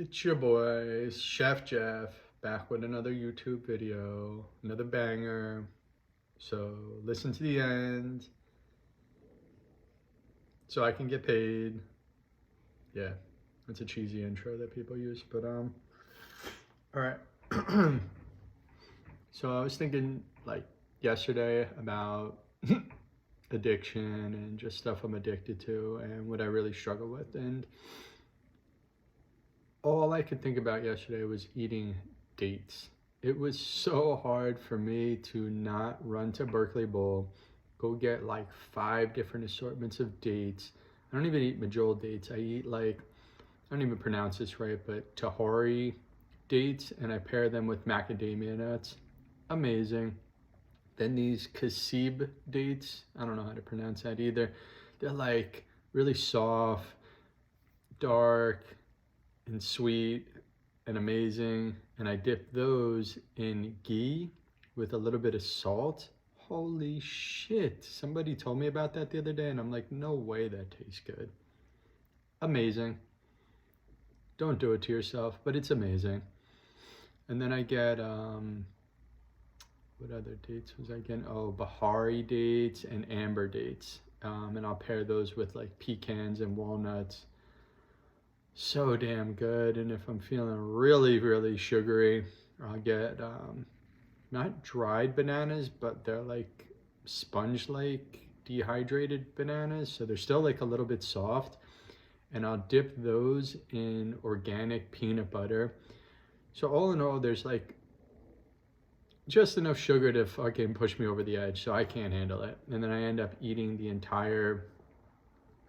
It's your boy, Chef Jeff, back with another YouTube video, another banger. So listen to the end so I can get paid. Yeah, that's a cheesy intro that people use, but all right. So I was thinking like yesterday about addiction and just stuff I'm addicted to and what I really struggle with, and all I could think about yesterday was eating dates. It was so hard for me to not run to Berkeley Bowl, go get like 5 different assortments of dates. I don't even eat Majol dates. I eat like, I don't even pronounce this right, but Tahori dates, and I pair them with macadamia nuts. Amazing. Then these Kasib dates, I don't know how to pronounce that either. They're like really soft, dark, and sweet and amazing, and I dip those in ghee with a little bit of salt. Holy shit, somebody told me about that the other day and I'm like, no way that tastes good. Amazing. Don't do it to yourself, but it's amazing. And then I get what other dates was I getting? Oh, Bahari dates and amber dates, and I'll pair those with like pecans and walnuts. So damn good. And if I'm feeling really sugary, I'll get not dried bananas, but they're like sponge like dehydrated bananas, so they're still like a little bit soft, and I'll dip those in organic peanut butter. So all in all, there's like just enough sugar to fucking push me over the edge, so I can't handle it. And then I end up eating the entire,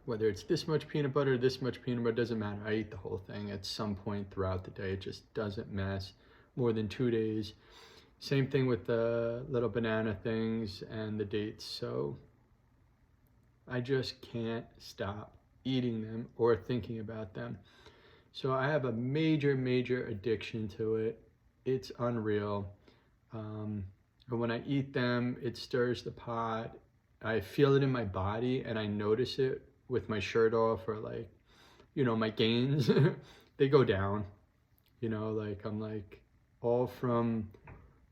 whether it's this much peanut butter, doesn't matter. I eat the whole thing at some point throughout the day. It just doesn't mess more than 2 days. Same thing with the little banana things and the dates. So I just can't stop eating them or thinking about them. So I have a major addiction to it. It's unreal. And when I eat them, it stirs the pot. I feel it in my body and I notice it with my shirt off, or like, my gains, they go down, like I'm like all from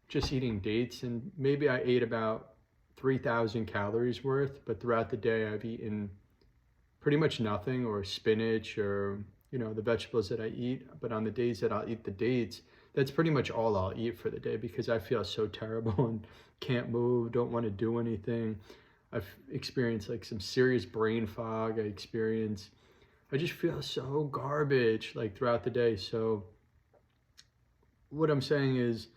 just eating dates, and maybe I ate about 3,000 calories worth, but throughout the day I've eaten pretty much nothing, or spinach, or, the vegetables that I eat. But on the days that I'll eat the dates, that's pretty much all I'll eat for the day because I feel so terrible and can't move, don't want to do anything. I've experienced like some serious brain fog. I just feel so garbage like throughout the day. So what I'm saying is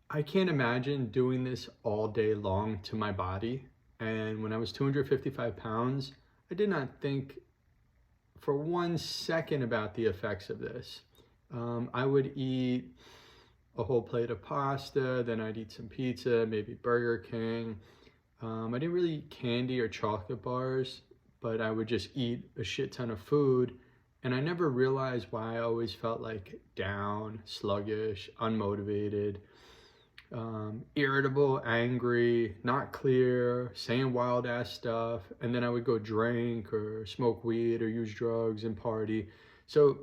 I can't imagine doing this all day long to my body. And when I was 255 pounds, I did not think for 1 second about the effects of this. I would eat a whole plate of pasta, then I'd eat some pizza, maybe Burger King. I didn't really eat candy or chocolate bars, but I would just eat a shit ton of food. And I never realized why I always felt like down, sluggish, unmotivated, irritable, angry, not clear, saying wild ass stuff. And then I would go drink or smoke weed or use drugs and party. So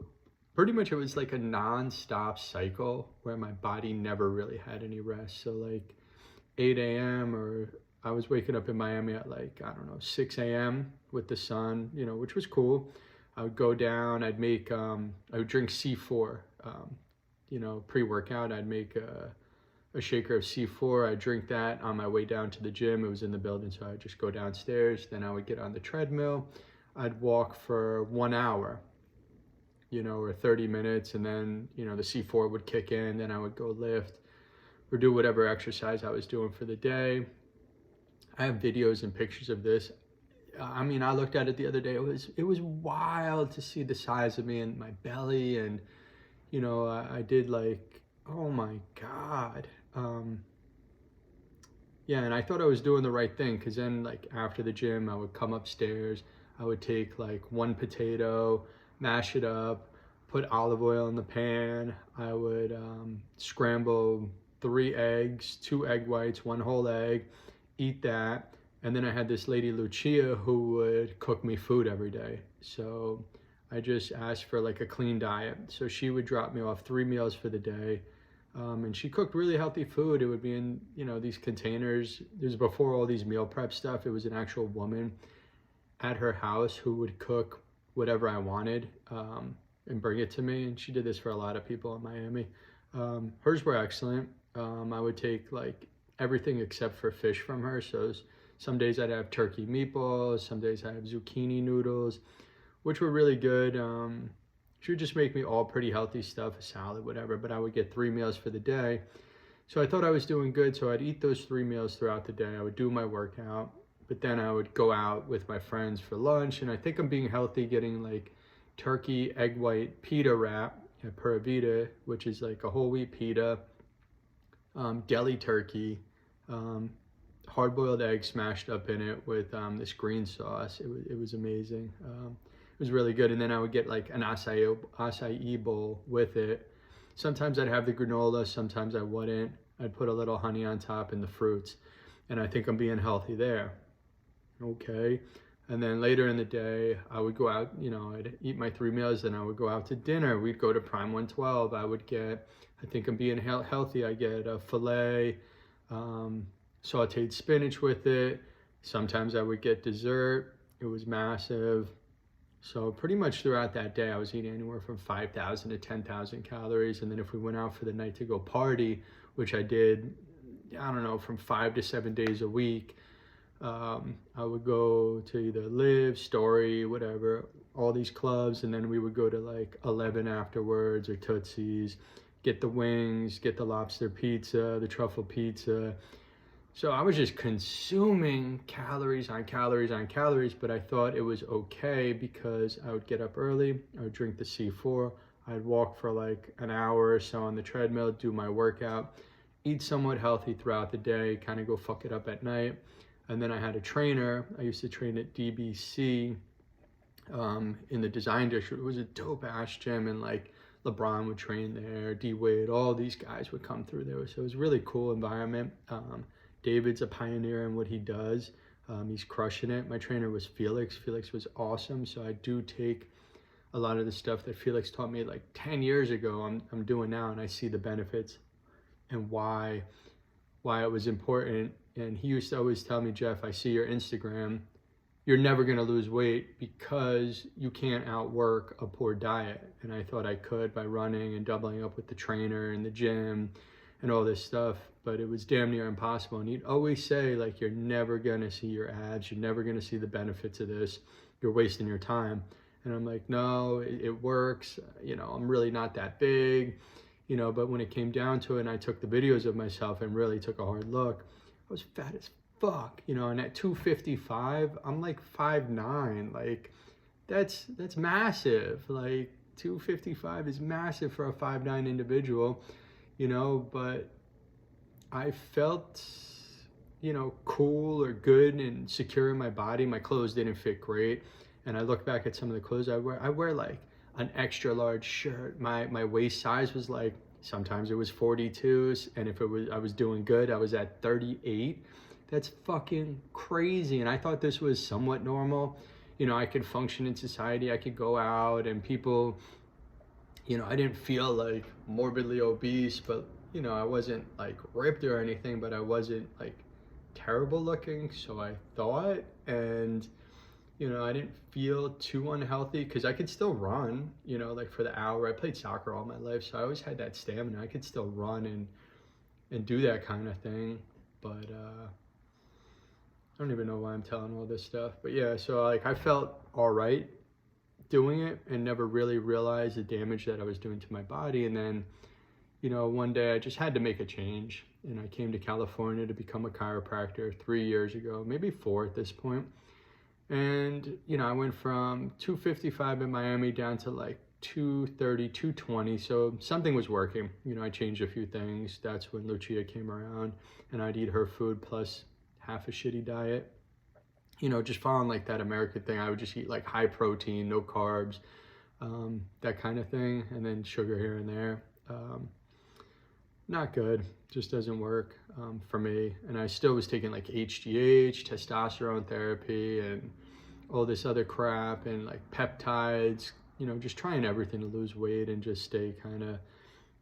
pretty much it was like a non-stop cycle where my body never really had any rest. So like 8 a.m. or I was waking up in Miami at like, I don't know, 6 a.m. with the sun, which was cool. I would go down, I would drink C4, pre-workout. I'd make a shaker of C4. I'd drink that on my way down to the gym. It was in the building, so I'd just go downstairs. Then I would get on the treadmill. I'd walk for 1 hour, or 30 minutes. And then, the C4 would kick in. Then I would go lift or do whatever exercise I was doing for the day. I have videos and pictures of this. I mean, I looked at it the other day. It was wild to see the size of me and my belly. And, I did like, oh my God. Yeah, and I thought I was doing the right thing, because then like after the gym, I would come upstairs. I would take like 1 potato, mash it up, put olive oil in the pan. I would scramble 3 eggs, 2 egg whites, 1 whole egg, eat that. And then I had this lady, Lucia, who would cook me food every day. So I just asked for like a clean diet. So she would drop me off 3 meals for the day. And she cooked really healthy food. It would be in, these containers. This was before all these meal prep stuff. It was an actual woman at her house who would cook whatever I wanted, and bring it to me. And she did this for a lot of people in Miami. Hers were excellent. I would take like everything except for fish from her. So some days I'd have turkey meatballs, some days I have zucchini noodles, which were really good. She would just make me all pretty healthy stuff, a salad, whatever, but I would get 3 meals for the day. So I thought I was doing good. So I'd eat those 3 meals throughout the day. I would do my workout, but then I would go out with my friends for lunch. And I think I'm being healthy, getting like turkey egg white pita wrap at Pura Vida, which is like a whole wheat pita, deli turkey, hard-boiled egg smashed up in it with this green sauce. It was amazing. It was really good. And then I would get like an acai bowl with it. Sometimes I'd have the granola, sometimes I wouldn't. I'd put a little honey on top and the fruits. And I think I'm being healthy there. Okay. And then later in the day, I would go out, I'd eat my 3 meals, then I would go out to dinner. We'd go to Prime 112. I think I'm being healthy. I get a filet, sauteed spinach with it. Sometimes I would get dessert. It was massive. So pretty much throughout that day, I was eating anywhere from 5,000 to 10,000 calories. And then if we went out for the night to go party, which I did, I don't know, from 5 to 7 days a week, I would go to either Live, Story, whatever, all these clubs. And then we would go to like 11 afterwards, or Tootsie's, get the wings, get the lobster pizza, the truffle pizza. So I was just consuming calories on calories on calories, but I thought it was okay because I would get up early, I would drink the C4, I'd walk for like an hour or so on the treadmill, do my workout, eat somewhat healthy throughout the day, kind of go fuck it up at night. And then I had a trainer. I used to train at DBC in the Design District. It was a dope ass gym, and like LeBron would train there, D Wade, all these guys would come through there. So it was a really cool environment. David's a pioneer in what he does. He's crushing it. My trainer was Felix. Felix was awesome. So I do take a lot of the stuff that Felix taught me like 10 years ago, I'm doing now, and I see the benefits and why it was important. And he used to always tell me, Jeff, I see your Instagram. You're never going to lose weight because you can't outwork a poor diet. And I thought I could by running and doubling up with the trainer and the gym and all this stuff, but it was damn near impossible. And he'd always say, like, you're never going to see your abs. You're never going to see the benefits of this. You're wasting your time. And I'm like, no, it works. I'm really not that big, but when it came down to it and I took the videos of myself and really took a hard look, I was fat as fuck, and at 255, I'm like 5'9", like that's massive. Like 255 is massive for a 5'9" individual, but I felt, cool or good and secure in my body. My clothes didn't fit great. And I look back at some of the clothes I wear like an extra large shirt. My waist size was like, sometimes it was 42s, and if I was doing good, I was at 38. That's fucking crazy. And I thought this was somewhat normal. I could function in society, I could go out, and people, I didn't feel like morbidly obese, but I wasn't like ripped or anything, but I wasn't like terrible looking, so I thought. And I didn't feel too unhealthy because I could still run, like for the hour. I played soccer all my life, so I always had that stamina. I could still run and do that kind of thing. But I don't even know why I'm telling all this stuff. But yeah, so like I felt all right doing it and never really realized the damage that I was doing to my body. And then, one day I just had to make a change. And I came to California to become a chiropractor 3 years ago, maybe 4 at this point. And, I went from 255 in Miami down to like 230, 220. So something was working. I changed a few things. That's when Lucia came around, and I'd eat her food plus half a shitty diet. Just following like that American thing. I would just eat like high protein, no carbs, that kind of thing. And then sugar here and there. Not good. Just doesn't work for me. And I still was taking like HGH, testosterone therapy, and all this other crap, and like peptides, you know, just trying everything to lose weight and just stay kind of,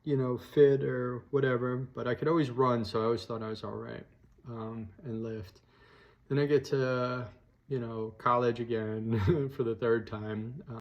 you know, fit or whatever. But I could always run, so I always thought I was all right, and lift. Then I get to, you know, college again for the third time.